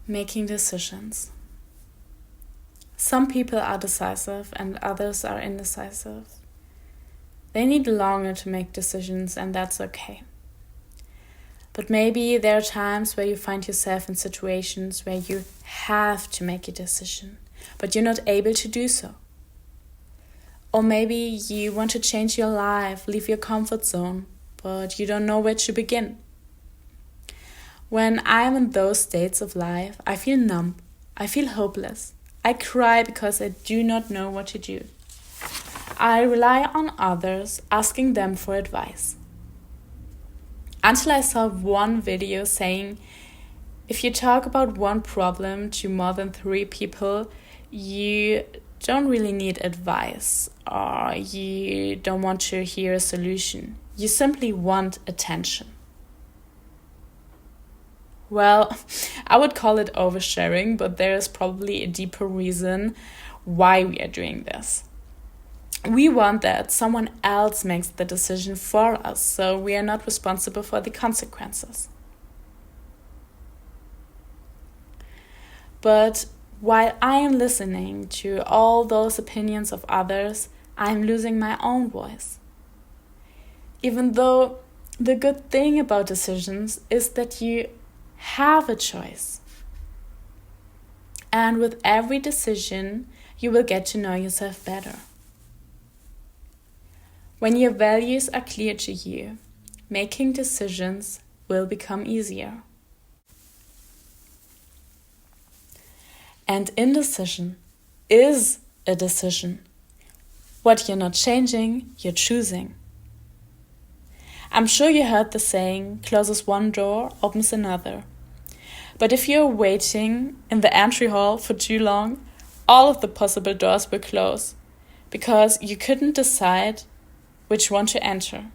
Making decisions. Some people are decisive and others are indecisive. They need longer to make decisions, and that's okay. But maybe there are times where you find yourself in situations where you have to make a decision, but you're not able to do so. Or maybe you want to change your life, leave your comfort zone, but you don't know where to begin. When I'm in those states of life, I feel numb, I feel hopeless. I cry because I do not know what to do. I rely on others, asking them for advice. Until I saw one video saying, if you talk about one problem to more than 3 people, you don't really need advice, or you don't want to hear a solution. You simply want attention. Well, I would call it oversharing, but there is probably a deeper reason why we are doing this. We want that someone else makes the decision for us, so we are not responsible for the consequences. But while I am listening to all those opinions of others, I am losing my own voice. Even though the good thing about decisions is that you have a choice. And with every decision, you will get to know yourself better. When your values are clear to you, making decisions will become easier. And indecision is a decision. What you're not changing, you're choosing. I'm sure you heard the saying, closes one door, opens another. But if you're waiting in the entry hall for too long, all of the possible doors will close because you couldn't decide which one to enter.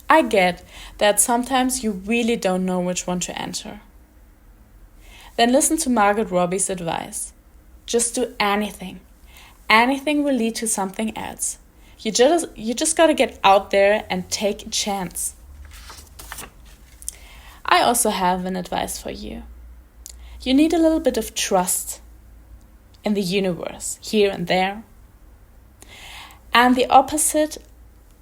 I get that sometimes you really don't know which one to enter. Then listen to Margot Robbie's advice. Just do anything. Anything will lead to something else. You just gotta get out there and take a chance. I also have an advice for you. You need a little bit of trust in the universe, here and there. And the opposite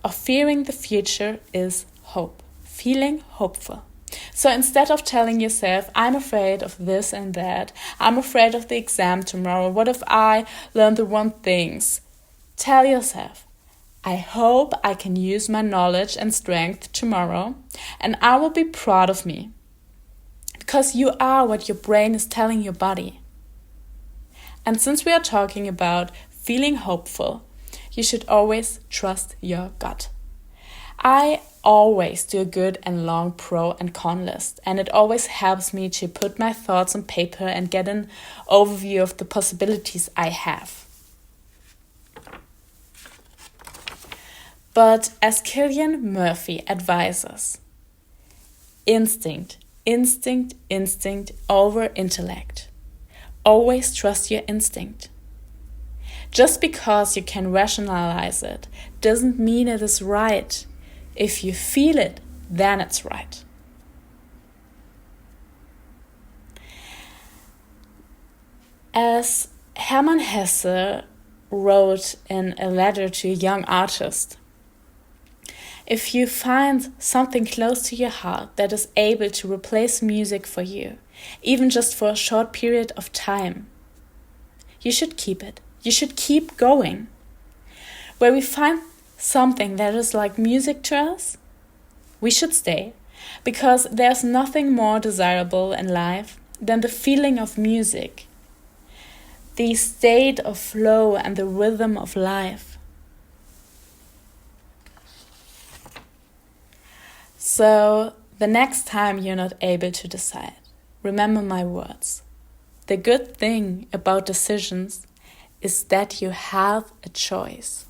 of fearing the future is hope, feeling hopeful. So instead of telling yourself, I'm afraid of this and that, I'm afraid of the exam tomorrow, what if I learn the wrong things? Tell yourself, I hope I can use my knowledge and strength tomorrow, and I will be proud of me. Because you are what your brain is telling your body. And since we are talking about feeling hopeful, you should always trust your gut. I always do a good and long pro and con list, and it always helps me to put my thoughts on paper and get an overview of the possibilities I have. But as Cillian Murphy advises, instinct over intellect. Always trust your instinct. Just because you can rationalize it doesn't mean it is right. If you feel it, then it's right. As Hermann Hesse wrote in a letter to a young artist, if you find something close to your heart that is able to replace music for you, even just for a short period of time, you should keep it. You should keep going. Where we find something that is like music to us, we should stay, because there's nothing more desirable in life than the feeling of music, the state of flow and the rhythm of life. So the next time you're not able to decide, remember my words. The good thing about decisions is that you have a choice.